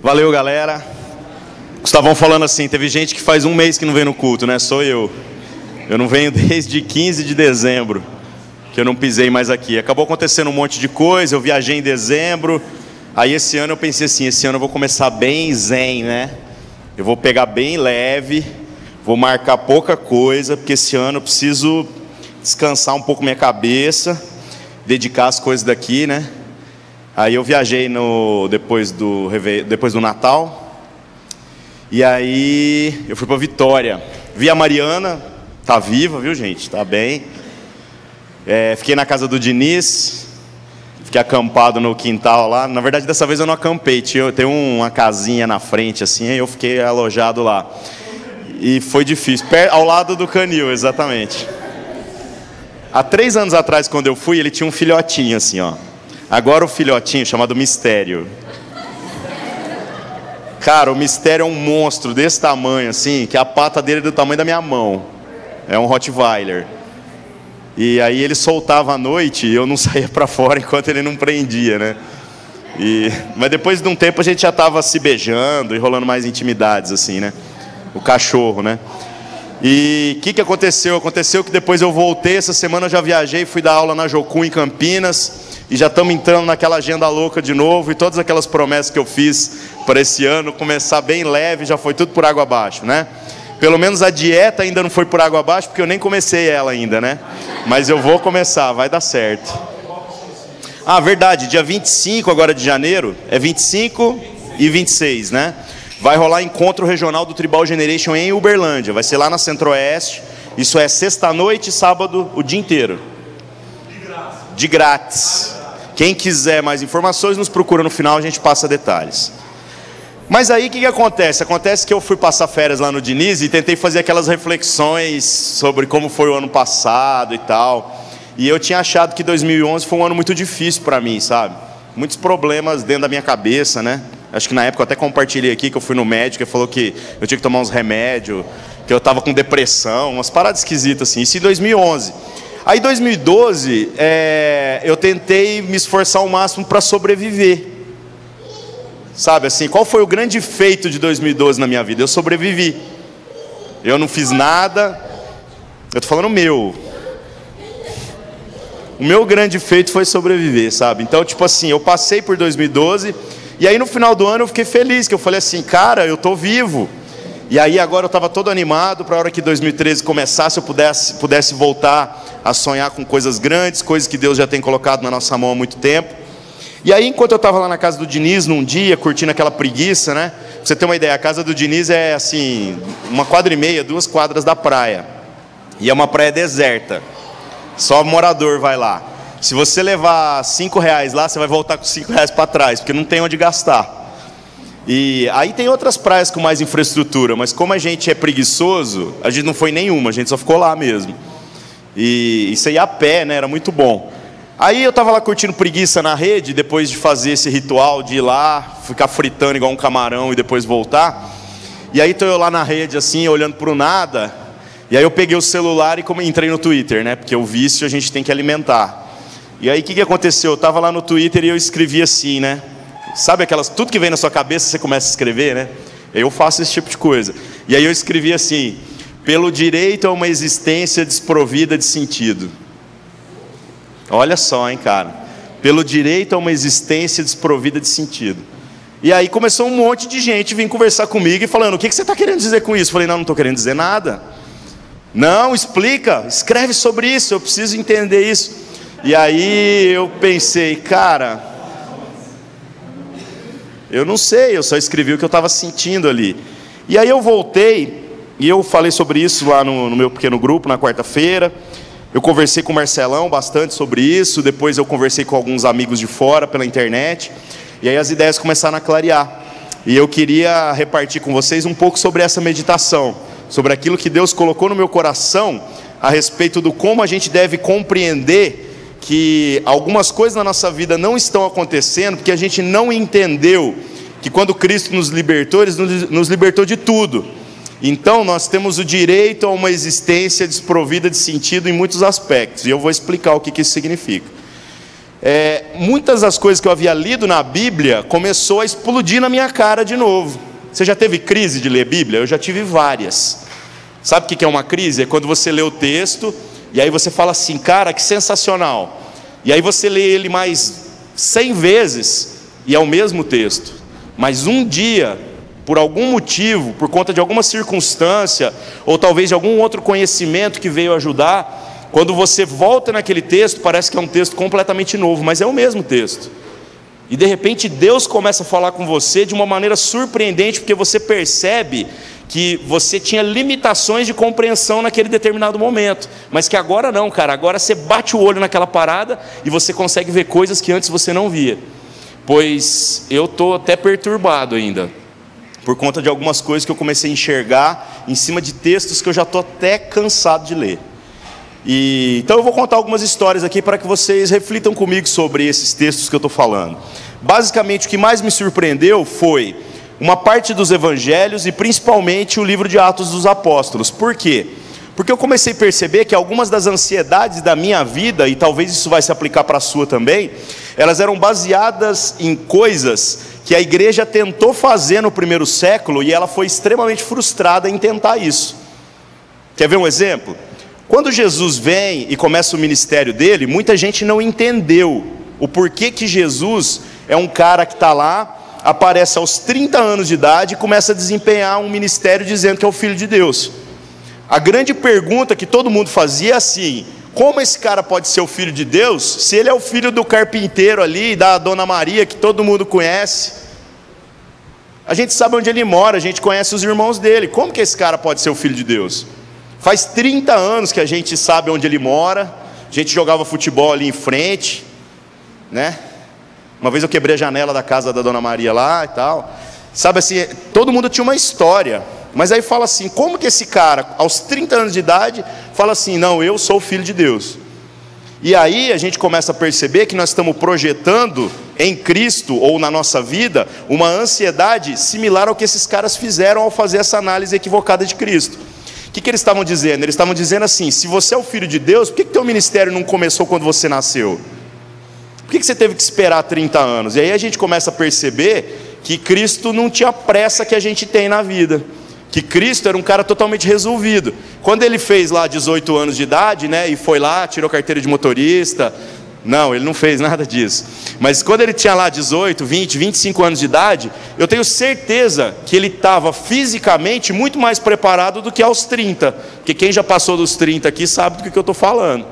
Valeu, galera. Gustavão falando assim, teve gente que faz um mês que não vem no culto, né? Sou eu. Eu não venho desde 15 de dezembro, que eu não pisei mais aqui. Acabou acontecendo um monte de coisa, eu viajei em dezembro. Aí esse ano eu pensei assim, esse ano eu vou começar bem zen, né? Eu vou pegar bem leve, vou marcar pouca coisa, porque esse ano eu preciso descansar um pouco minha cabeça, dedicar as coisas daqui, né? Aí eu viajei depois do Natal. E aí eu fui para Vitória. Vi a Mariana, tá viva, viu, gente? Tá bem. Fiquei na casa do Diniz, fiquei acampado no quintal lá. Na verdade, dessa vez eu não acampei, tem uma casinha na frente assim, aí eu fiquei alojado lá. E foi difícil, ao lado do canil, exatamente. Há 3 anos atrás, quando eu fui, ele tinha um filhotinho assim, ó. Agora o filhotinho, chamado Mistério. Cara, o Mistério é um monstro desse tamanho, assim, que a pata dele é do tamanho da minha mão. É um Rottweiler. E aí ele soltava à noite e eu não saía pra fora enquanto ele não prendia, né? Mas depois de um tempo a gente já estava se beijando e rolando mais intimidades, assim, né? O cachorro, né? E o que aconteceu? Aconteceu que depois eu voltei, essa semana eu já viajei, fui dar aula na Jocum em Campinas. E já estamos entrando naquela agenda louca de novo. E todas aquelas promessas que eu fiz para esse ano, começar bem leve, já foi tudo por água abaixo, né? Pelo menos a dieta ainda não foi por água abaixo, porque eu nem comecei ela ainda, né? Mas eu vou começar, vai dar certo. Ah, verdade, dia 25 agora de janeiro, é 25 e 26, né? Vai rolar encontro regional do Tribal Generation em Uberlândia. Vai ser lá na Centro-Oeste. Isso é sexta-noite e sábado o dia inteiro. De grátis. Quem quiser mais informações, nos procura no final, a gente passa detalhes. Mas aí o que acontece? Acontece que eu fui passar férias lá no Diniz e tentei fazer aquelas reflexões sobre como foi o ano passado e tal. E eu tinha achado que 2011 foi um ano muito difícil para mim, sabe? Muitos problemas dentro da minha cabeça, né? Acho que na época eu até compartilhei aqui que eu fui no médico e falou que eu tinha que tomar uns remédios, que eu estava com depressão, umas paradas esquisitas assim. Isso em 2011. Aí em 2012, eu tentei me esforçar ao máximo para sobreviver. Sabe assim, qual foi o grande feito de 2012 na minha vida? Eu sobrevivi. Eu não fiz nada. Eu tô falando o meu. O meu grande feito foi sobreviver, sabe? Então, tipo assim, eu passei por 2012 e aí no final do ano eu fiquei feliz, que eu falei assim, cara, eu tô vivo. E aí agora eu estava todo animado para a hora que 2013 começasse, eu pudesse voltar a sonhar com coisas grandes, coisas que Deus já tem colocado na nossa mão há muito tempo. E aí enquanto eu estava lá na casa do Diniz num dia, curtindo aquela preguiça, né? Pra você ter uma ideia, a casa do Diniz é assim, 1,5 quadras, 2 quadras da praia. E é uma praia deserta. Só morador vai lá. Se você levar R$5 lá, você vai voltar com R$5 para trás, porque não tem onde gastar. E aí tem outras praias com mais infraestrutura, mas como a gente é preguiçoso, a gente não foi nenhuma, a gente só ficou lá mesmo. E isso aí a pé, né, era muito bom. Aí eu tava lá curtindo preguiça na rede, depois de fazer esse ritual de ir lá, ficar fritando igual um camarão e depois voltar. E aí tô eu lá na rede assim, olhando pro nada, e aí eu peguei o celular e entrei no Twitter, né, porque o vício a gente tem que alimentar. E aí o que aconteceu? Eu tava lá no Twitter e eu escrevi assim, né? Sabe tudo que vem na sua cabeça você começa a escrever, né? Eu faço esse tipo de coisa. E aí eu escrevi assim: pelo direito a uma existência desprovida de sentido. Olha só, hein, cara. Pelo direito a uma existência desprovida de sentido. E aí começou um monte de gente vir conversar comigo e falando: o que você está querendo dizer com isso? Eu falei: não estou querendo dizer nada. Não, explica, escreve sobre isso, eu preciso entender isso. E aí eu pensei, cara, eu não sei, eu só escrevi o que eu estava sentindo ali. E aí eu voltei, e eu falei sobre isso lá no meu pequeno grupo, na quarta-feira. Eu conversei com o Marcelão bastante sobre isso, depois eu conversei com alguns amigos de fora, pela internet, e aí as ideias começaram a clarear. E eu queria repartir com vocês um pouco sobre essa meditação, sobre aquilo que Deus colocou no meu coração, a respeito do como a gente deve compreender que algumas coisas na nossa vida não estão acontecendo porque a gente não entendeu que quando Cristo nos libertou, Ele nos libertou de tudo. Então nós temos o direito a uma existência desprovida de sentido em muitos aspectos, e eu vou explicar o que isso significa. Muitas das coisas que eu havia lido na Bíblia começou a explodir na minha cara de novo. Você já teve crise de ler Bíblia? Eu já tive várias. Sabe o que é uma crise? É quando você lê o texto e aí você fala assim, cara, que sensacional. E aí você lê ele mais 100 vezes e é o mesmo texto. Mas um dia, por algum motivo, por conta de alguma circunstância, ou talvez de algum outro conhecimento que veio ajudar, quando você volta naquele texto, parece que é um texto completamente novo, mas é o mesmo texto. E de repente Deus começa a falar com você de uma maneira surpreendente, porque você percebe que você tinha limitações de compreensão naquele determinado momento, mas que agora não, cara, agora você bate o olho naquela parada e você consegue ver coisas que antes você não via. Pois eu estou até perturbado ainda, por conta de algumas coisas que eu comecei a enxergar em cima de textos que eu já estou até cansado de ler. Então eu vou contar algumas histórias aqui para que vocês reflitam comigo sobre esses textos que eu estou falando. Basicamente, o que mais me surpreendeu foi uma parte dos evangelhos e principalmente o livro de Atos dos Apóstolos. Por quê? Porque eu comecei a perceber que algumas das ansiedades da minha vida, e talvez isso vai se aplicar para a sua também, elas eram baseadas em coisas que a igreja tentou fazer no primeiro século e ela foi extremamente frustrada em tentar isso. Quer ver um exemplo? Quando Jesus vem e começa o ministério dele, muita gente não entendeu o porquê que Jesus é um cara que está lá, aparece aos 30 anos de idade e começa a desempenhar um ministério dizendo que é o Filho de Deus. A grande pergunta que todo mundo fazia é assim: como esse cara pode ser o Filho de Deus, se ele é o filho do carpinteiro ali, da Dona Maria, que todo mundo conhece? A gente sabe onde ele mora, a gente conhece os irmãos dele, como que esse cara pode ser o Filho de Deus? Faz 30 anos que a gente sabe onde ele mora, a gente jogava futebol ali em frente, né? Uma vez eu quebrei a janela da casa da Dona Maria lá e tal. Sabe assim, todo mundo tinha uma história. Mas aí fala assim, como que esse cara, aos 30 anos de idade, fala assim, não, eu sou o Filho de Deus. E aí a gente começa a perceber que nós estamos projetando em Cristo, ou na nossa vida, uma ansiedade similar ao que esses caras fizeram ao fazer essa análise equivocada de Cristo. O que eles estavam dizendo? Eles estavam dizendo assim, se você é o Filho de Deus, por que teu ministério não começou quando você nasceu? Por que você teve que esperar 30 anos? E aí a gente começa a perceber que Cristo não tinha pressa que a gente tem na vida, que Cristo era um cara totalmente resolvido. Quando ele fez lá 18 anos de idade, né, e foi lá, tirou carteira de motorista, não, ele não fez nada disso, mas quando ele tinha lá 18, 20, 25 anos de idade, eu tenho certeza que ele estava fisicamente muito mais preparado do que aos 30, porque quem já passou dos 30 aqui sabe do que eu estou falando.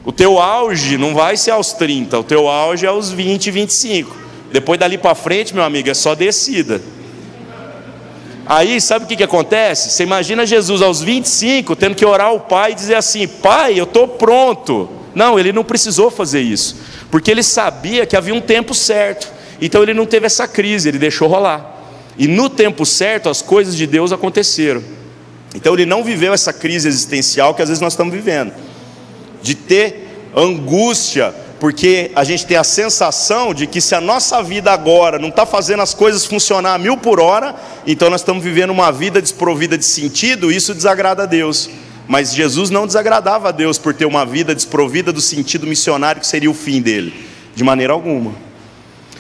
O teu auge não vai ser aos 30, o teu auge é aos 20, 25. Depois dali para frente, meu amigo, é só descida. Aí, sabe o que acontece? Você imagina Jesus aos 25, tendo que orar ao Pai e dizer assim, Pai, eu estou pronto. Não, ele não precisou fazer isso, porque ele sabia que havia um tempo certo. Então ele não teve essa crise, ele deixou rolar. E no tempo certo, as coisas de Deus aconteceram. Então ele não viveu essa crise existencial que às vezes nós estamos vivendo, de ter angústia, porque a gente tem a sensação de que se a nossa vida agora não está fazendo as coisas funcionar a 1000 por hora, então nós estamos vivendo uma vida desprovida de sentido, e isso desagrada a Deus. Mas Jesus não desagradava a Deus por ter uma vida desprovida do sentido missionário que seria o fim dele, de maneira alguma.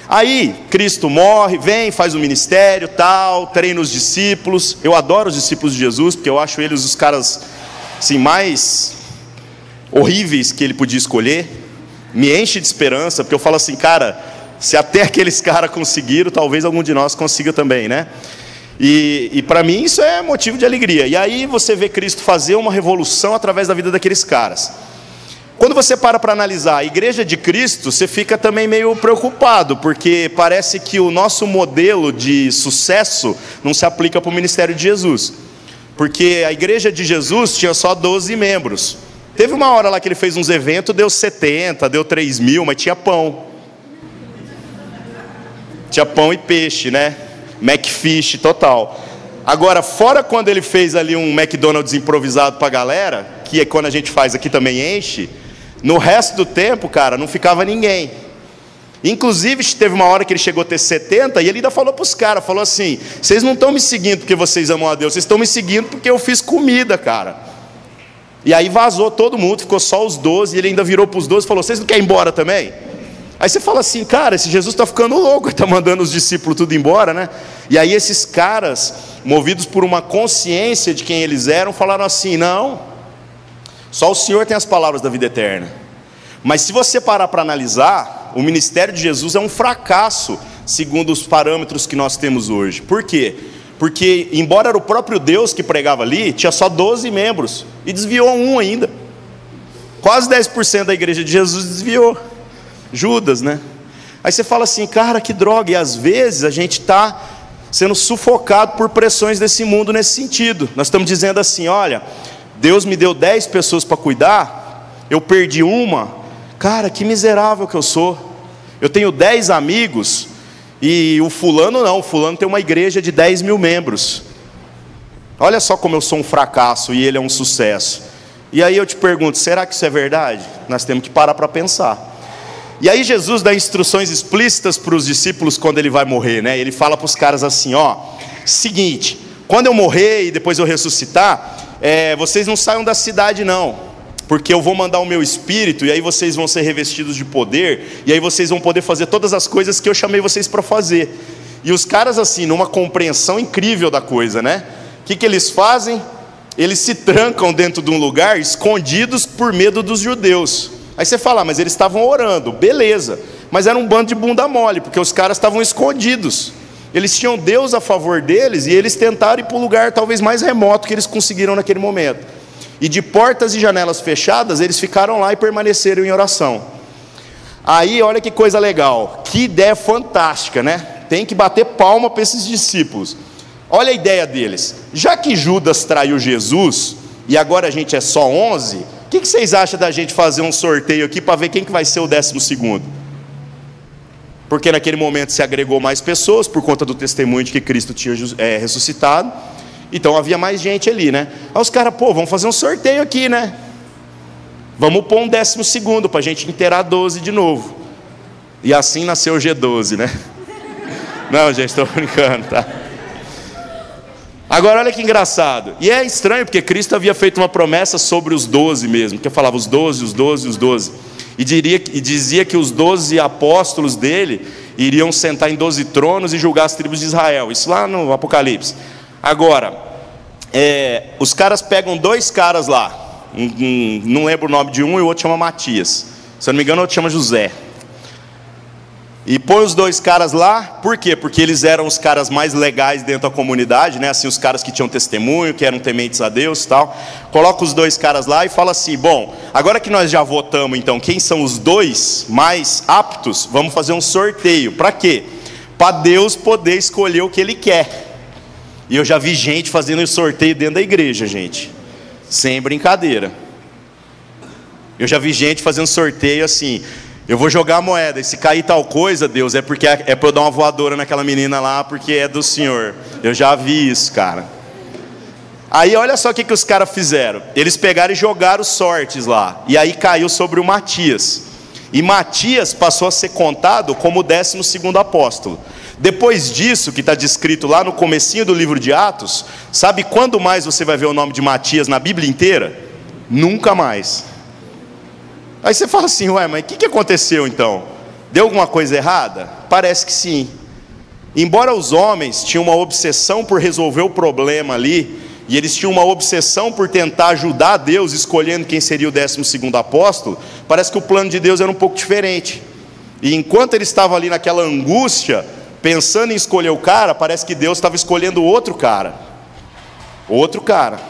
Aí Cristo morre, vem, faz o ministério, tal, treina os discípulos. Eu adoro os discípulos de Jesus, porque eu acho eles os caras assim, mais horríveis que ele podia escolher. Me enche de esperança, porque eu falo assim, cara, se até aqueles caras conseguiram, talvez algum de nós consiga também, né? E para mim isso é motivo de alegria. E aí você vê Cristo fazer uma revolução através da vida daqueles caras. Quando você para analisar a igreja de Cristo, você fica também meio preocupado, porque parece que o nosso modelo de sucesso não se aplica para o ministério de Jesus. Porque a igreja de Jesus tinha só 12 membros. Teve uma hora lá que ele fez uns eventos, deu 70, deu 3.000, mas tinha pão. Tinha pão e peixe, né? Macfish total. Agora, fora quando ele fez ali um McDonald's improvisado para a galera, que é quando a gente faz aqui também enche, no resto do tempo, cara, não ficava ninguém. Inclusive, teve uma hora que ele chegou a ter 70, e ele ainda falou para os caras, falou assim: vocês não estão me seguindo porque vocês amam a Deus, vocês estão me seguindo porque eu fiz comida, cara. E aí vazou todo mundo, ficou só os 12, e ele ainda virou para os 12 e falou: vocês não querem ir embora também? Aí você fala assim: cara, esse Jesus está ficando louco, ele está mandando os discípulos tudo embora, né? E aí esses caras, movidos por uma consciência de quem eles eram, falaram assim: não, só o Senhor tem as palavras da vida eterna. Mas se você parar para analisar, o ministério de Jesus é um fracasso, segundo os parâmetros que nós temos hoje. Por quê? Porque, embora era o próprio Deus que pregava ali, tinha só 12 membros, e desviou um ainda. Quase 10% da igreja de Jesus desviou. Judas, né? Aí você fala assim: cara, que droga. E às vezes a gente está sendo sufocado por pressões desse mundo nesse sentido. Nós estamos dizendo assim: olha, Deus me deu 10 pessoas para cuidar, eu perdi uma. Cara, que miserável que eu sou. Eu tenho 10 amigos, e o fulano não, o fulano tem uma igreja de 10 mil membros. Olha só como eu sou um fracasso e ele é um sucesso. E aí eu te pergunto: será que isso é verdade? Nós temos que parar para pensar. E aí Jesus dá instruções explícitas para os discípulos quando ele vai morrer, né? Ele fala para os caras assim: ó, seguinte, quando eu morrer e depois eu ressuscitar, vocês não saiam da cidade não, porque eu vou mandar o meu espírito, e aí vocês vão ser revestidos de poder, e aí vocês vão poder fazer todas as coisas que eu chamei vocês para fazer. E os caras assim, numa compreensão incrível da coisa, né? O que eles fazem? Eles se trancam dentro de um lugar, escondidos por medo dos judeus. Aí você fala: mas eles estavam orando, beleza, mas era um bando de bunda mole, porque os caras estavam escondidos. Eles tinham Deus a favor deles, e eles tentaram ir para o lugar talvez mais remoto que eles conseguiram naquele momento. E de portas e janelas fechadas, eles ficaram lá e permaneceram em oração. Aí, olha que coisa legal, que ideia fantástica, né? Tem que bater palma para esses discípulos. Olha a ideia deles: já que Judas traiu Jesus, e agora a gente é só 11, o que vocês acham da gente fazer um sorteio aqui para ver quem que vai ser o 12º? Porque naquele momento se agregou mais pessoas, por conta do testemunho de que Cristo tinha ressuscitado. Então havia mais gente ali, né? Aí os caras: pô, vamos fazer um sorteio aqui, né? Vamos pôr um 12º para a gente inteirar 12 de novo. E assim nasceu o G12, né? Não, gente, estou brincando, tá? Agora olha que engraçado. E é estranho, porque Cristo havia feito uma promessa sobre os 12 mesmo, que falava os 12, os 12, os 12. E dizia que os 12 apóstolos dele iriam sentar em 12 tronos e julgar as tribos de Israel. Isso lá no Apocalipse. Agora, os caras pegam 2 caras lá, não lembro o nome de um, e o outro chama Matias, se eu não me engano o outro chama José, e põe os 2 caras lá. Por quê? Porque eles eram os caras mais legais dentro da comunidade, né? Assim, os caras que tinham testemunho, que eram tementes a Deus e tal. Coloca os 2 caras lá e fala assim: bom, agora que nós já votamos então quem são os 2 mais aptos, vamos fazer um sorteio. Para quê? Para Deus poder escolher o que Ele quer. E eu já vi gente fazendo sorteio dentro da igreja, gente, sem brincadeira. Eu já vi gente fazendo sorteio assim: eu vou jogar a moeda, e se cair tal coisa, Deus, é porque é para eu dar uma voadora naquela menina lá, porque é do Senhor. Eu já vi isso, cara. Aí olha só o que os caras fizeram. Eles pegaram e jogaram sortes lá, e aí caiu sobre o Matias. E Matias passou a ser contado como o 12º apóstolo. Depois disso, que está descrito lá no comecinho do livro de Atos, sabe quando mais você vai ver o nome de Matias na Bíblia inteira? Nunca mais. Aí você fala assim: ué, mas o que aconteceu então? Deu alguma coisa errada? Parece que sim. Embora os homens tinham uma obsessão por resolver o problema ali, e eles tinham uma obsessão por tentar ajudar Deus, escolhendo quem seria o 12º apóstolo, parece que o plano de Deus era um pouco diferente. E enquanto ele estava ali naquela angústia, pensando em escolher o cara, parece que Deus estava escolhendo outro cara. Outro cara.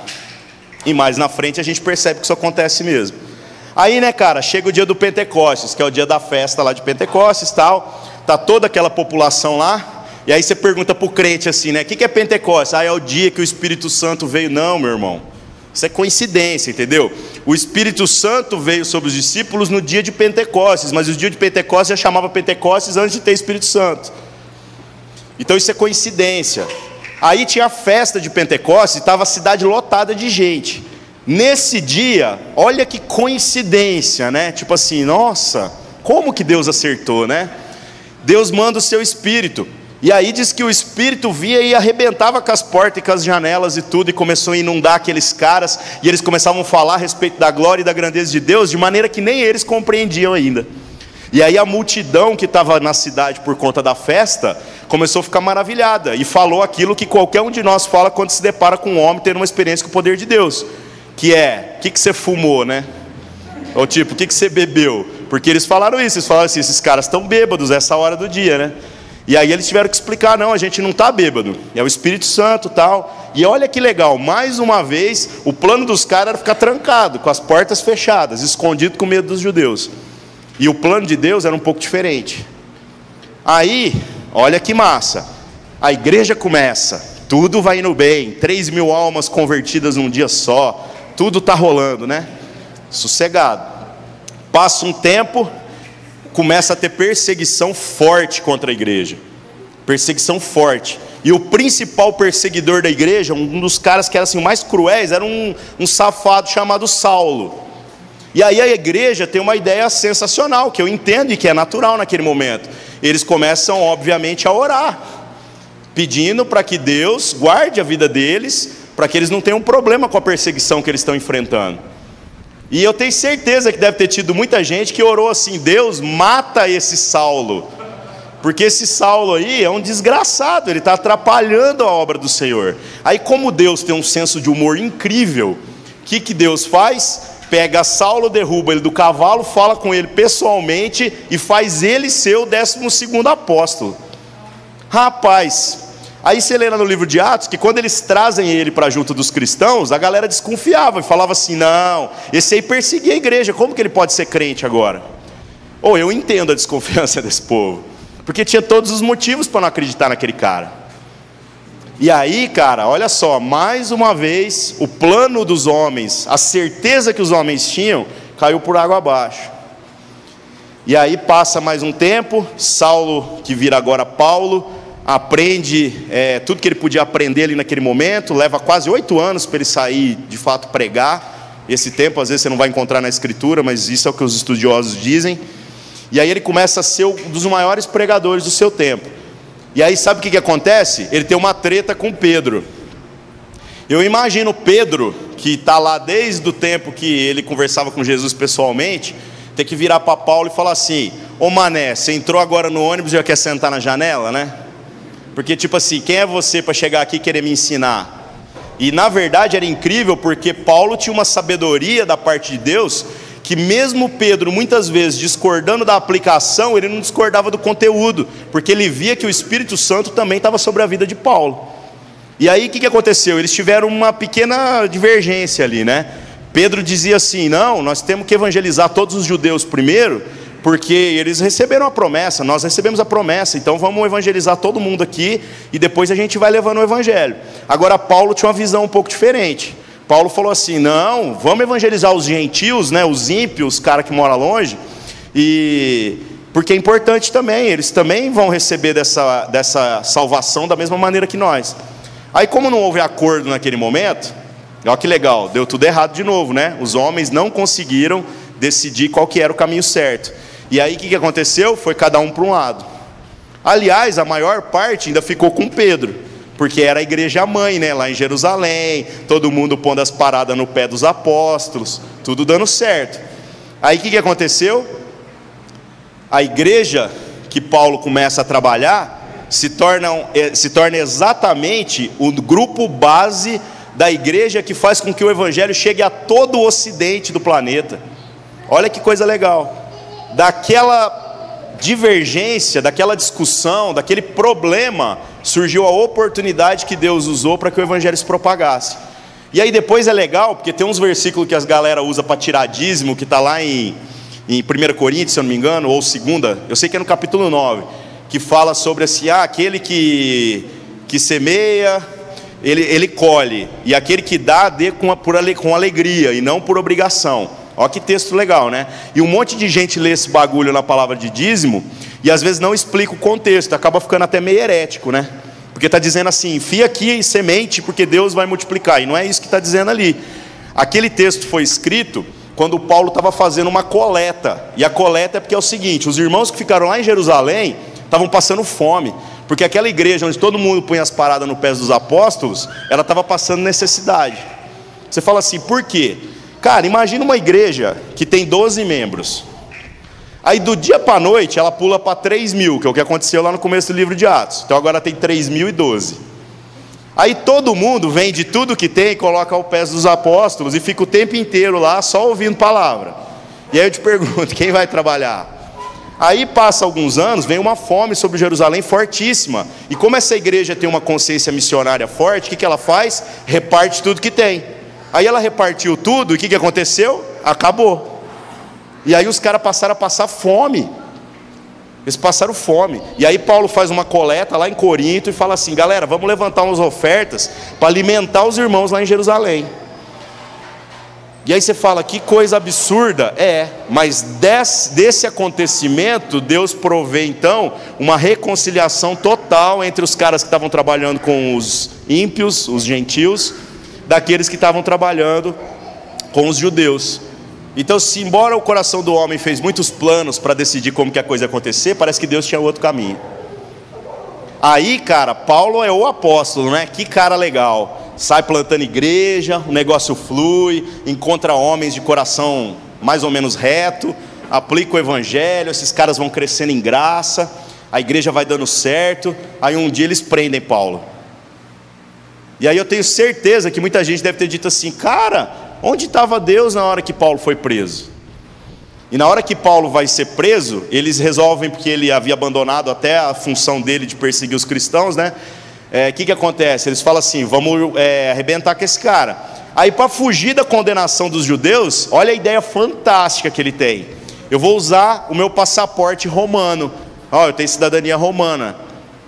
E mais na frente a gente percebe que isso acontece mesmo. Aí, né, cara, chega o dia do Pentecostes, que é o dia da festa lá de Pentecostes e tal. Tá toda aquela população lá. E aí você pergunta pro crente assim, né? O que é Pentecostes? Ah, é o dia que o Espírito Santo veio. Não, meu irmão. Isso é coincidência, entendeu? O Espírito Santo veio sobre os discípulos no dia de Pentecostes, mas o dia de Pentecostes já chamava Pentecostes antes de ter Espírito Santo. Então isso é coincidência. Aí tinha a festa de Pentecostes e estava a cidade lotada de gente. Nesse dia, olha que coincidência, né? Tipo assim, nossa, como que Deus acertou, né? Deus manda o seu Espírito. E aí diz que o Espírito via e arrebentava com as portas e com as janelas e tudo, e começou a inundar aqueles caras, e eles começavam a falar a respeito da glória e da grandeza de Deus, de maneira que nem eles compreendiam ainda. E aí a multidão que estava na cidade por conta da festa, começou a ficar maravilhada, e falou aquilo que qualquer um de nós fala quando se depara com um homem tendo uma experiência com o poder de Deus, que é, o que você fumou, né? Ou tipo, o que você bebeu? Porque eles falaram isso, eles falaram assim, esses caras estão bêbados essa hora do dia, né? E aí eles tiveram que explicar, não, a gente não está bêbado, é o Espírito Santo e tal. E olha que legal, mais uma vez, o plano dos caras era ficar trancado, com as portas fechadas, escondido com medo dos judeus. E o plano de Deus era um pouco diferente. Aí, olha que massa, a igreja começa, tudo vai indo bem, 3.000 almas convertidas num dia só, tudo está rolando, né? Sossegado. Passa um tempo, começa a ter perseguição forte contra a igreja. Perseguição forte. E o principal perseguidor da igreja, um dos caras que era assim, mais cruéis, era um safado chamado Saulo. E aí a igreja tem uma ideia sensacional, que eu entendo e que é natural naquele momento. Eles começam, obviamente, a orar, pedindo para que Deus guarde a vida deles, para que eles não tenham problema com a perseguição que eles estão enfrentando. E eu tenho certeza que deve ter tido muita gente que orou assim, Deus, mata esse Saulo, porque esse Saulo aí é um desgraçado, ele está atrapalhando a obra do Senhor. Aí como Deus tem um senso de humor incrível, o que Deus faz? Pega Saulo, derruba ele do cavalo, fala com ele pessoalmente e faz ele ser o 12º apóstolo. Rapaz, aí você lê no livro de Atos que quando eles trazem ele para junto dos cristãos, a galera desconfiava e falava assim, não, esse aí perseguia a igreja, como que ele pode ser crente agora? Ou eu entendo a desconfiança desse povo, porque tinha todos os motivos para não acreditar naquele cara. E aí, cara, olha só, mais uma vez, o plano dos homens, a certeza que os homens tinham, caiu por água abaixo. E aí passa mais um tempo, Saulo, que vira agora Paulo, aprende tudo que ele podia aprender ali naquele momento, leva quase 8 anos para ele sair, de fato, pregar. Esse tempo, às vezes, você não vai encontrar na Escritura, mas isso é o que os estudiosos dizem. E aí ele começa a ser um dos maiores pregadores do seu tempo. E aí sabe o que acontece? Ele tem uma treta com Pedro. Eu imagino Pedro, que está lá desde o tempo que ele conversava com Jesus pessoalmente, ter que virar para Paulo e falar assim, ô mané, você entrou agora no ônibus e já quer sentar na janela, né? Porque tipo assim, quem é você para chegar aqui e querer me ensinar? E na verdade era incrível, porque Paulo tinha uma sabedoria da parte de Deus, que mesmo Pedro muitas vezes discordando da aplicação, ele não discordava do conteúdo, porque ele via que o Espírito Santo também estava sobre a vida de Paulo. E aí o que aconteceu? Eles tiveram uma pequena divergência ali, né? Pedro dizia assim, não, nós temos que evangelizar todos os judeus primeiro, porque eles receberam a promessa, nós recebemos a promessa, então vamos evangelizar todo mundo aqui, e depois a gente vai levando o evangelho. Agora Paulo tinha uma visão um pouco diferente. Paulo falou assim, não, vamos evangelizar os gentios, né, os ímpios, os caras que moram longe, porque é importante também, eles também vão receber dessa salvação da mesma maneira que nós. Aí como não houve acordo naquele momento, olha que legal, deu tudo errado de novo, né? Os homens não conseguiram decidir qual que era o caminho certo. E aí o que aconteceu? Foi cada um para um lado. Aliás, a maior parte ainda ficou com Pedro, porque era a igreja mãe, né, lá em Jerusalém, todo mundo pondo as paradas no pé dos apóstolos, tudo dando certo. Aí o que aconteceu? A igreja que Paulo começa a trabalhar se torna exatamente o grupo base da igreja que faz com que o evangelho chegue a todo o ocidente do planeta. Olha que coisa legal. Daquela divergência, daquela discussão, daquele problema, surgiu a oportunidade que Deus usou para que o evangelho se propagasse. E aí depois é legal, porque tem uns versículos que as galera usa para tirar dízimo, que está lá em 1 Coríntios, se eu não me engano, ou 2, eu sei que é no capítulo 9, que fala sobre assim, aquele que semeia, ele colhe, e aquele que dá, dê com alegria, e não por obrigação. Olha que texto legal, né? E um monte de gente lê esse bagulho na palavra de dízimo e às vezes não explica o contexto, acaba ficando até meio herético, né? Porque está dizendo assim, enfia aqui semente porque Deus vai multiplicar, e não é isso que está dizendo ali. Aquele texto foi escrito quando Paulo estava fazendo uma coleta, e a coleta é porque é o seguinte, os irmãos que ficaram lá em Jerusalém estavam passando fome, porque aquela igreja onde todo mundo punha as paradas no pés dos apóstolos, ela estava passando necessidade. Você fala assim, por quê? Cara, imagina uma igreja que tem 12 membros, aí do dia para a noite ela pula para 3.000, que é o que aconteceu lá no começo do livro de Atos. Então agora tem 3.012. Aí todo mundo vende tudo que tem e coloca aos pés dos apóstolos e fica o tempo inteiro lá só ouvindo palavra. E aí eu te pergunto, quem vai trabalhar? Aí passa alguns anos, vem uma fome sobre Jerusalém fortíssima. E como essa igreja tem uma consciência missionária forte, o que ela faz? Reparte tudo que tem. Aí ela repartiu tudo, e o que aconteceu? Acabou. E aí os caras passaram a passar fome. Eles passaram fome. E aí Paulo faz uma coleta lá em Corinto e fala assim, galera, vamos levantar umas ofertas para alimentar os irmãos lá em Jerusalém. E aí você fala, que coisa absurda. Mas desse acontecimento, Deus provê então uma reconciliação total entre os caras que estavam trabalhando com os ímpios, os gentios, daqueles que estavam trabalhando com os judeus. Então, se embora o coração do homem fez muitos planos para decidir como que a coisa ia acontecer, parece que Deus tinha outro caminho. Aí, cara, Paulo é o apóstolo, né? Que cara legal. Sai plantando igreja, o negócio flui, encontra homens de coração mais ou menos reto, aplica o evangelho, esses caras vão crescendo em graça, a igreja vai dando certo. Aí um dia eles prendem Paulo. E aí eu tenho certeza que muita gente deve ter dito assim, cara, onde estava Deus na hora que Paulo foi preso? E na hora que Paulo vai ser preso, eles resolvem, porque ele havia abandonado até a função dele de perseguir os cristãos, né? O que acontece? Eles falam assim, vamos arrebentar com esse cara. Aí para fugir da condenação dos judeus, olha a ideia fantástica que ele tem. Eu vou usar o meu passaporte romano. Eu tenho cidadania romana,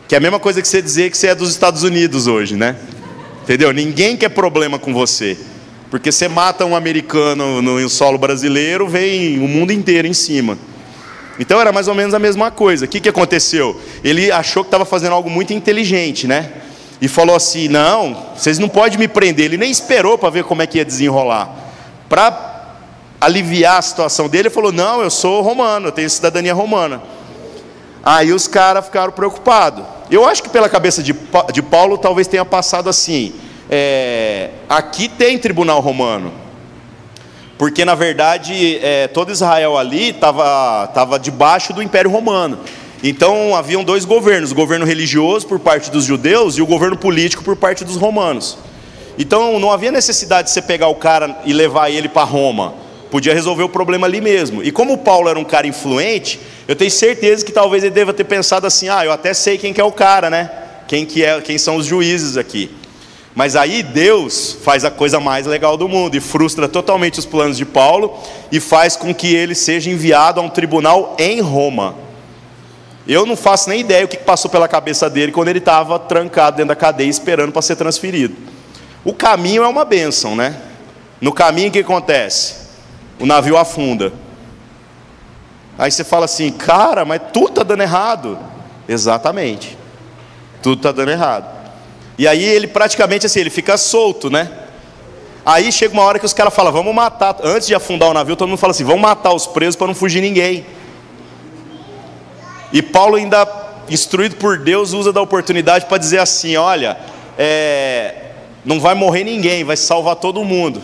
que é a mesma coisa que você dizer que você é dos Estados Unidos hoje, né? Entendeu? Ninguém quer problema com você, porque você mata um americano no solo brasileiro, vem o mundo inteiro em cima. Então era mais ou menos a mesma coisa. O que aconteceu? Ele achou que estava fazendo algo muito inteligente, né? E falou assim, não, vocês não podem me prender. Ele nem esperou para ver como é que ia desenrolar. Para aliviar a situação dele, ele falou, não, eu sou romano, eu tenho cidadania romana. Aí os caras ficaram preocupados. Eu acho que pela cabeça de Paulo talvez tenha passado assim, aqui tem tribunal romano. Porque na verdade todo Israel ali estava debaixo do Império Romano. Então haviam dois governos, o governo religioso por parte dos judeus e o governo político por parte dos romanos. Então não havia necessidade de você pegar o cara e levar ele para Roma, podia resolver o problema ali mesmo. E como o Paulo era um cara influente, eu tenho certeza que talvez ele deva ter pensado assim, eu até sei quem que é o cara, né? Quem são os juízes aqui. Mas aí Deus faz a coisa mais legal do mundo e frustra totalmente os planos de Paulo e faz com que ele seja enviado a um tribunal em Roma. Eu não faço nem ideia o que passou pela cabeça dele quando ele estava trancado dentro da cadeia esperando para ser transferido. O caminho é uma bênção, né? No caminho o que acontece? O navio afunda. Aí você fala assim, cara, mas tudo está dando errado. Exatamente, tudo está dando errado. E aí ele praticamente assim, ele fica solto, né? Aí chega uma hora que os caras falam, vamos matar. Antes de afundar o navio, todo mundo fala assim, vamos matar os presos para não fugir ninguém. E Paulo ainda, instruído por Deus, usa da oportunidade para dizer assim, olha, não vai morrer ninguém, vai salvar todo mundo.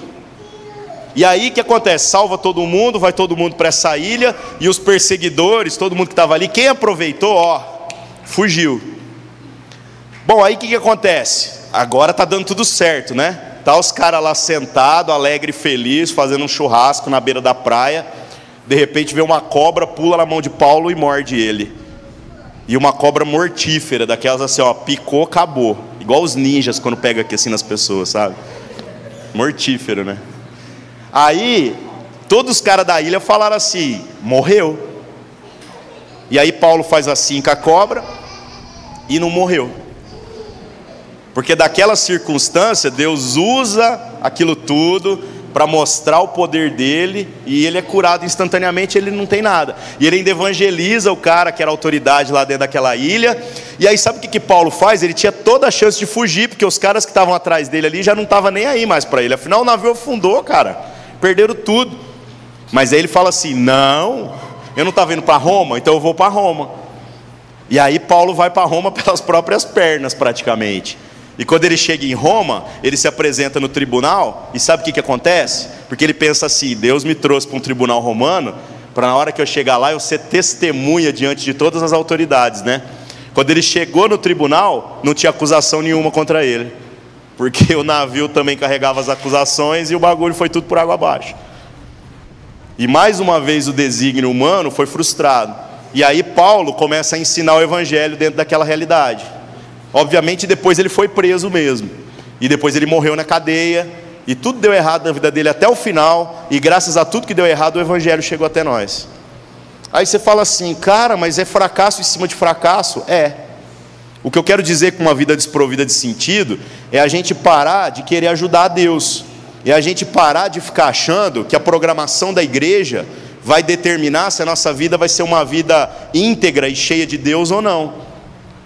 E aí o que acontece? Salva todo mundo, vai todo mundo para essa ilha, e os perseguidores, todo mundo que estava ali, quem aproveitou, fugiu. Bom, aí o que acontece? Agora está dando tudo certo, né? Tá os caras lá sentados, alegre e feliz, fazendo um churrasco na beira da praia. De repente vê uma cobra, pula na mão de Paulo e morde ele. E uma cobra mortífera, daquelas assim, picou, acabou. Igual os ninjas quando pega aqui assim nas pessoas, sabe? Mortífero, né? Aí, todos os caras da ilha falaram assim, morreu. E aí Paulo faz assim com a cobra e não morreu. Porque daquela circunstância, Deus usa aquilo tudo para mostrar o poder dele, e ele é curado instantaneamente, ele não tem nada. E ele ainda evangeliza o cara que era autoridade lá dentro daquela ilha. E aí sabe o que Paulo faz? Ele tinha toda a chance de fugir, porque os caras que estavam atrás dele ali já não estavam nem aí mais para ele. Afinal o navio afundou, cara, perderam tudo. Mas aí ele fala assim, não, eu não estava indo para Roma, então eu vou para Roma. E aí Paulo vai para Roma pelas próprias pernas praticamente. E quando ele chega em Roma, ele se apresenta no tribunal, e sabe o que acontece? Porque ele pensa assim: Deus me trouxe para um tribunal romano, para na hora que eu chegar lá, eu ser testemunha diante de todas as autoridades, né? Quando ele chegou no tribunal, não tinha acusação nenhuma contra ele, porque o navio também carregava as acusações, e o bagulho foi tudo por água abaixo. E mais uma vez o desígnio humano foi frustrado. E aí Paulo começa a ensinar o evangelho dentro daquela realidade. Obviamente depois ele foi preso mesmo, e depois ele morreu na cadeia, e tudo deu errado na vida dele até o final, e graças a tudo que deu errado o evangelho chegou até nós. Aí você fala assim: cara, mas é fracasso em cima de fracasso? É. O que eu quero dizer com uma vida desprovida de sentido é a gente parar de querer ajudar a Deus, é a gente parar de ficar achando que a programação da igreja vai determinar se a nossa vida vai ser uma vida íntegra e cheia de Deus ou não.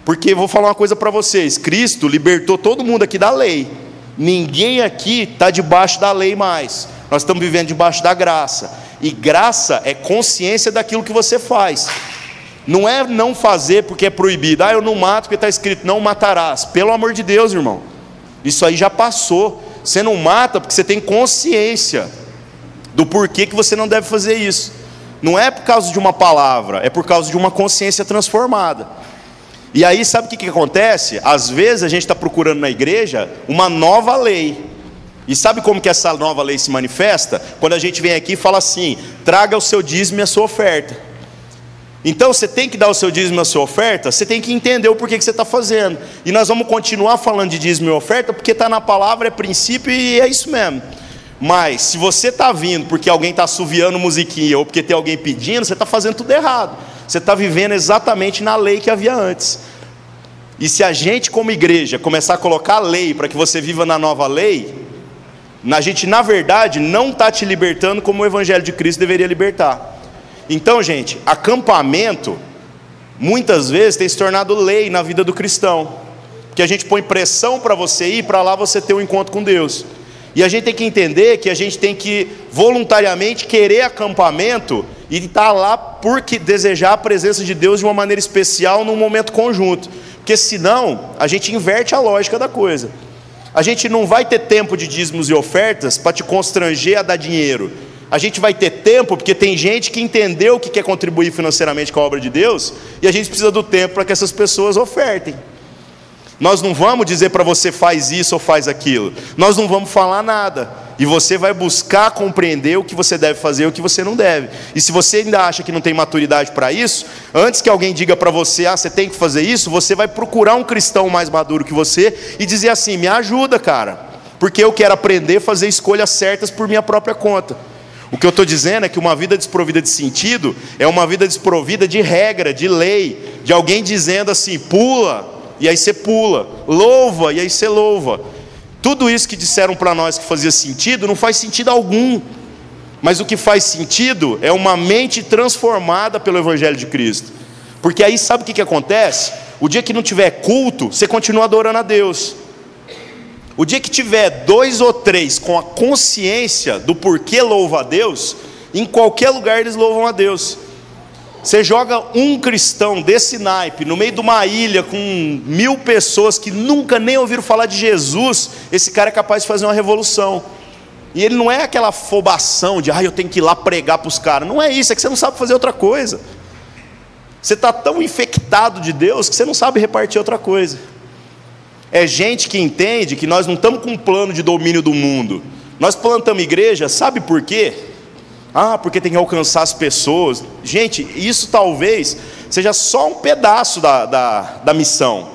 Porque vou falar uma coisa para vocês: Cristo libertou todo mundo aqui da lei. Ninguém aqui está debaixo da lei mais. Nós estamos vivendo debaixo da graça. E graça é consciência daquilo que você faz. Não é não fazer porque é proibido. Eu não mato porque está escrito não matarás. Pelo amor de Deus, irmão, isso aí já passou. Você não mata porque você tem consciência do porquê que você não deve fazer isso. Não é por causa de uma palavra, é por causa de uma consciência transformada. E aí sabe o que acontece? Às vezes a gente está procurando na igreja uma nova lei. E sabe como que essa nova lei se manifesta? Quando a gente vem aqui e fala assim: traga o seu dízimo e a sua oferta. Então você tem que dar o seu dízimo e a sua oferta, você tem que entender o porquê que você está fazendo. E nós vamos continuar falando de dízimo e oferta, porque está na palavra, é princípio e é isso mesmo. Mas se você está vindo porque alguém está assoviando musiquinha, ou porque tem alguém pedindo, você está fazendo tudo errado. Você está vivendo exatamente na lei que havia antes. E se a gente como igreja começar a colocar a lei para que você viva na nova lei, a gente na verdade não está te libertando como o evangelho de Cristo deveria libertar. Então, gente, acampamento muitas vezes tem se tornado lei na vida do cristão, porque a gente põe pressão para você ir para lá, você ter um encontro com Deus. E a gente tem que entender que a gente tem que voluntariamente querer acampamento e estar lá porque desejar a presença de Deus de uma maneira especial num momento conjunto, porque senão a gente inverte a lógica da coisa. A gente não vai ter tempo de dízimos e ofertas para te constranger a dar dinheiro. A gente vai ter tempo porque tem gente que entendeu que quer contribuir financeiramente com a obra de Deus, e a gente precisa do tempo para que essas pessoas ofertem. Nós não vamos dizer para você faz isso ou faz aquilo. Nós não vamos falar nada. E você vai buscar compreender o que você deve fazer e o que você não deve. E se você ainda acha que não tem maturidade para isso, antes que alguém diga para você: você tem que fazer isso, você vai procurar um cristão mais maduro que você e dizer assim: me ajuda, cara, porque eu quero aprender a fazer escolhas certas por minha própria conta. O que eu estou dizendo é que uma vida desprovida de sentido é uma vida desprovida de regra, de lei, de alguém dizendo assim: pula, e aí você pula, louva, e aí você louva. Tudo isso que disseram para nós que fazia sentido, não faz sentido algum. Mas o que faz sentido é uma mente transformada pelo Evangelho de Cristo. Porque aí sabe o que acontece? O dia que não tiver culto, você continua adorando a Deus. O dia que tiver 2 ou 3 com a consciência do porquê louva a Deus, em qualquer lugar eles louvam a Deus. Você joga um cristão desse naipe no meio de uma ilha com 1000 pessoas que nunca nem ouviram falar de Jesus, esse cara é capaz de fazer uma revolução. E ele não é aquela afobação de eu tenho que ir lá pregar para os caras. Não é isso, é que você não sabe fazer outra coisa. Você está tão infectado de Deus que você não sabe repartir outra coisa. É gente que entende que nós não estamos com um plano de domínio do mundo. Nós plantamos igreja, sabe por quê? Porque tem que alcançar as pessoas. Gente, isso talvez seja só um pedaço da missão.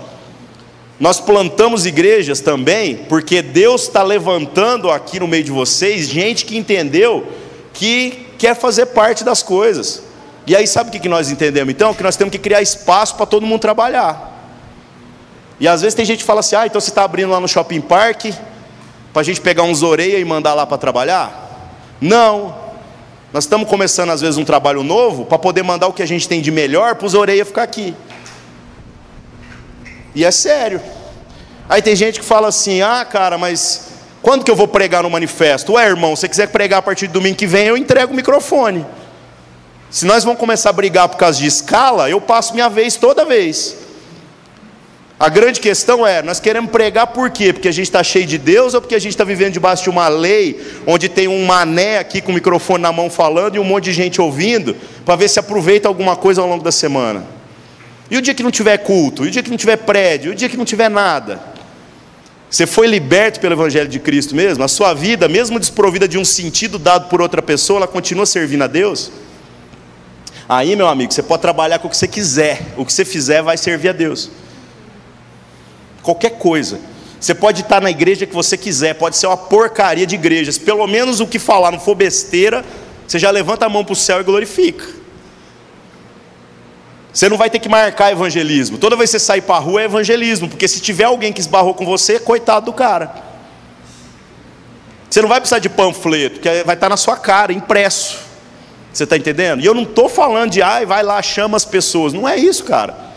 Nós plantamos igrejas também porque Deus está levantando aqui no meio de vocês gente que entendeu que quer fazer parte das coisas. E aí sabe o que nós entendemos então? Que nós temos que criar espaço para todo mundo trabalhar. E às vezes tem gente que fala assim: então você está abrindo lá no shopping park para a gente pegar uns orelha e mandar lá para trabalhar? Não. Nós estamos começando às vezes um trabalho novo para poder mandar o que a gente tem de melhor para os orelha ficar aqui. E é sério. Aí tem gente que fala assim: cara, mas quando que eu vou pregar no manifesto? Irmão, se você quiser pregar a partir do domingo que vem, eu entrego o microfone. Se nós vamos começar a brigar por causa de escala, eu passo minha vez toda vez. A grande questão é, nós queremos pregar por quê? Porque a gente está cheio de Deus ou porque a gente está vivendo debaixo de uma lei, onde tem um mané aqui com o microfone na mão falando e um monte de gente ouvindo, para ver se aproveita alguma coisa ao longo da semana? E o dia que não tiver culto? E o dia que não tiver prédio? E o dia que não tiver nada? Você foi liberto pelo Evangelho de Cristo mesmo? A sua vida, mesmo desprovida de um sentido dado por outra pessoa, ela continua servindo a Deus? Aí, meu amigo, você pode trabalhar com o que você quiser. O que você fizer vai servir a Deus. Qualquer coisa. Você pode estar na igreja que você quiser, pode ser uma porcaria de igreja. Se pelo menos o que falar não for besteira, você já levanta a mão para o céu e glorifica. Você não vai ter que marcar evangelismo. Toda vez que você sair para a rua é evangelismo, porque se tiver alguém que esbarrou com você, coitado do cara. Você não vai precisar de panfleto, porque vai estar na sua cara, impresso. Você está entendendo? E eu não estou falando de, vai lá, chama as pessoas. Não é isso, cara.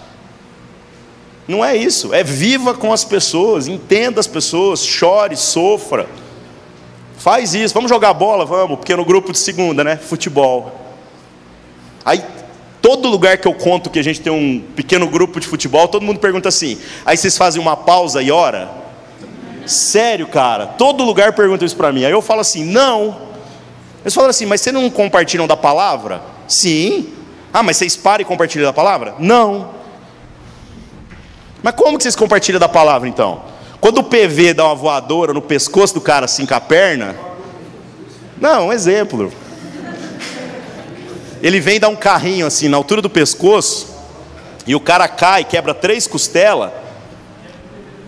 Não é isso, é viva com as pessoas, entenda as pessoas, chore, sofra. Faz isso, vamos jogar bola, vamos, porque no grupo de segunda, né, futebol. Aí, todo lugar que eu conto que a gente tem um pequeno grupo de futebol, todo mundo pergunta assim, aí vocês fazem uma pausa e ora? Sério, cara, todo lugar pergunta isso para mim. Aí eu falo assim, não. Eles falam assim, mas vocês não compartilham da palavra? Sim. Ah, mas vocês param e compartilham da palavra? Não. Mas como que vocês compartilham da palavra então? Quando o PV dá uma voadora no pescoço do cara assim com a perna, não, um exemplo. Ele vem dar um carrinho assim na altura do pescoço e o cara cai, quebra 3 costelas.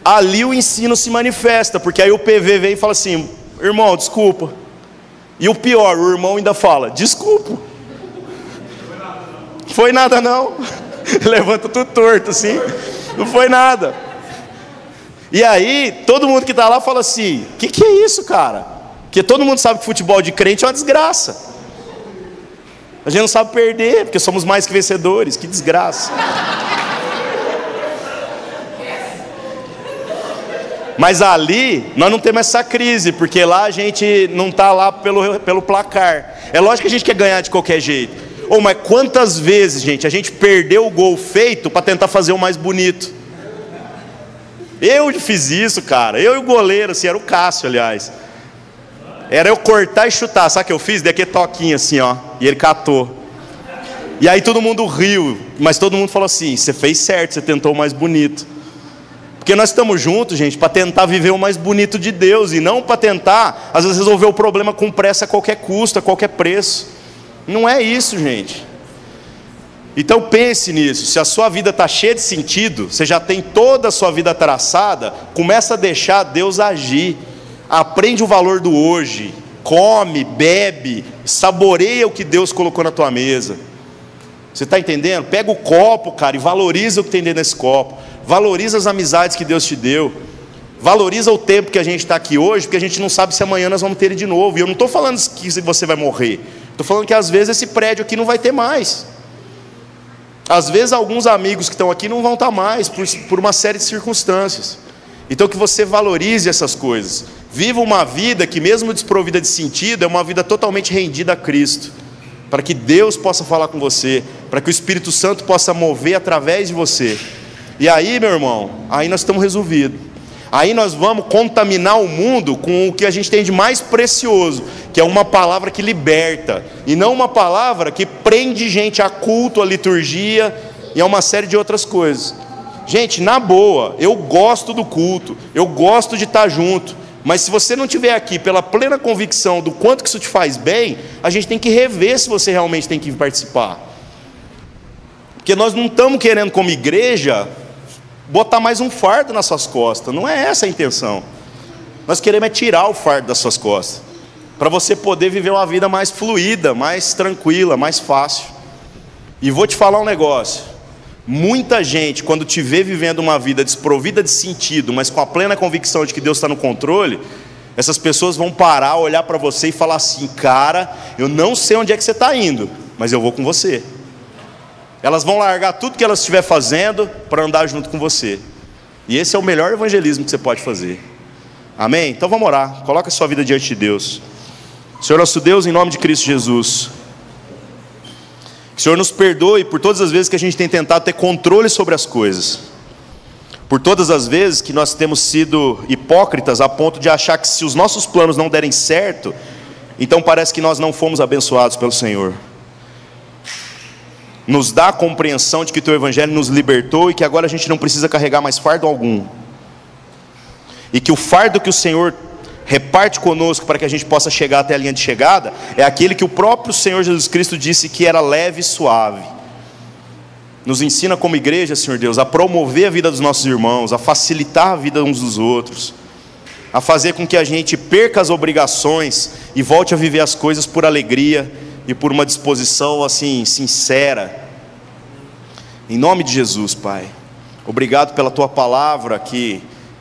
Ali o ensino se manifesta, porque aí o PV vem e fala assim, irmão, desculpa. E o pior, o irmão ainda fala, desculpa. Foi nada não. Levanta tudo torto assim. Não foi nada. E aí, todo mundo que está lá fala assim, o que é isso, cara? Porque todo mundo sabe que futebol de crente é uma desgraça. A gente não sabe perder, porque somos mais que vencedores. Que desgraça. Mas ali, nós não temos essa crise, porque lá a gente não está lá pelo placar. É lógico que a gente quer ganhar de qualquer jeito. Mas quantas vezes, gente, a gente perdeu o gol feito para tentar fazer o mais bonito? Eu fiz isso, cara. Eu e o goleiro, assim, era o Cássio, aliás. Era eu cortar e chutar. Sabe o que eu fiz? Dei aquele toquinho assim, ó. E ele catou. E aí todo mundo riu. Mas todo mundo falou assim, você fez certo, você tentou o mais bonito. Porque nós estamos juntos, gente, para tentar viver o mais bonito de Deus. E não para tentar, às vezes, resolver o problema com pressa a qualquer custo, a qualquer preço. Não é isso, gente. Então pense nisso. Se a sua vida está cheia de sentido, você já tem toda a sua vida traçada, começa a deixar Deus agir. Aprende o valor do hoje. Come, bebe, saboreia o que Deus colocou na tua mesa. Você está entendendo? Pega o copo, cara, e valoriza o que tem dentro desse copo. Valoriza as amizades que Deus te deu. Valoriza o tempo que a gente está aqui hoje, porque a gente não sabe se amanhã nós vamos ter ele de novo. E eu não estou falando que você vai morrer. Estou falando que às vezes esse prédio aqui não vai ter mais. Às vezes alguns amigos que estão aqui não vão estar mais, por uma série de circunstâncias. Então que você valorize essas coisas. Viva uma vida que mesmo desprovida de sentido, é uma vida totalmente rendida a Cristo. Para que Deus possa falar com você, para que o Espírito Santo possa mover através de você. E aí, meu irmão, aí nós estamos resolvidos. Aí nós vamos contaminar o mundo com o que a gente tem de mais precioso, que é uma palavra que liberta, e não uma palavra que prende gente a culto, a liturgia e a uma série de outras coisas. Gente, na boa, eu gosto do culto, eu gosto de estar junto, mas se você não estiver aqui pela plena convicção do quanto que isso te faz bem, a gente tem que rever se você realmente tem que participar. Porque nós não estamos querendo, como igreja, botar mais um fardo nas suas costas. Não é essa a intenção. Nós queremos tirar o fardo das suas costas, para você poder viver uma vida mais fluida, mais tranquila, mais fácil. E vou te falar um negócio. Muita gente, quando te vê vivendo uma vida desprovida de sentido, mas com a plena convicção de que Deus está no controle, essas pessoas vão parar, olhar para você e falar assim, cara, eu não sei onde é que você está indo, mas eu vou com você. Elas vão largar tudo que elas estiver fazendo para andar junto com você. E esse é o melhor evangelismo que você pode fazer. Amém? Então vamos orar. Coloca a sua vida diante de Deus. Senhor nosso Deus, em nome de Cristo Jesus, Que o Senhor nos perdoe por todas as vezes que a gente tem tentado ter controle sobre as coisas, por todas as vezes que nós temos sido hipócritas a ponto de achar que se os nossos planos não derem certo, então parece que nós não fomos abençoados pelo Senhor. Nos dá a compreensão de que o Teu Evangelho nos libertou e que agora a gente não precisa carregar mais fardo algum, e que o fardo que o Senhor reparte conosco para que a gente possa chegar até a linha de chegada é aquele que o próprio Senhor Jesus Cristo disse que era leve e suave. Nos ensina como igreja, Senhor Deus, a promover a vida dos nossos irmãos, a facilitar a vida uns dos outros, a fazer com que a gente perca as obrigações e volte a viver as coisas por alegria e por uma disposição assim sincera. Em nome de Jesus, Pai, obrigado pela Tua palavra que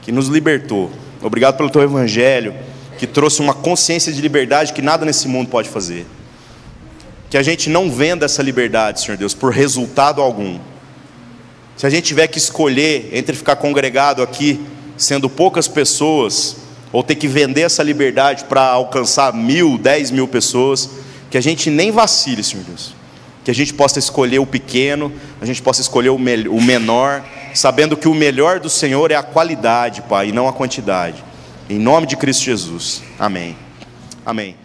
nos libertou. Obrigado pelo Teu Evangelho, que trouxe uma consciência de liberdade que nada nesse mundo pode fazer. Que a gente não venda essa liberdade, Senhor Deus, por resultado algum. Se a gente tiver que escolher entre ficar congregado aqui, sendo poucas pessoas, ou ter que vender essa liberdade para alcançar 1.000, 10.000 pessoas, que a gente nem vacile, Senhor Deus. Que a gente possa escolher o pequeno, a gente possa escolher o menor, sabendo que o melhor do Senhor é a qualidade, Pai, e não a quantidade. Em nome de Cristo Jesus. Amém. Amém.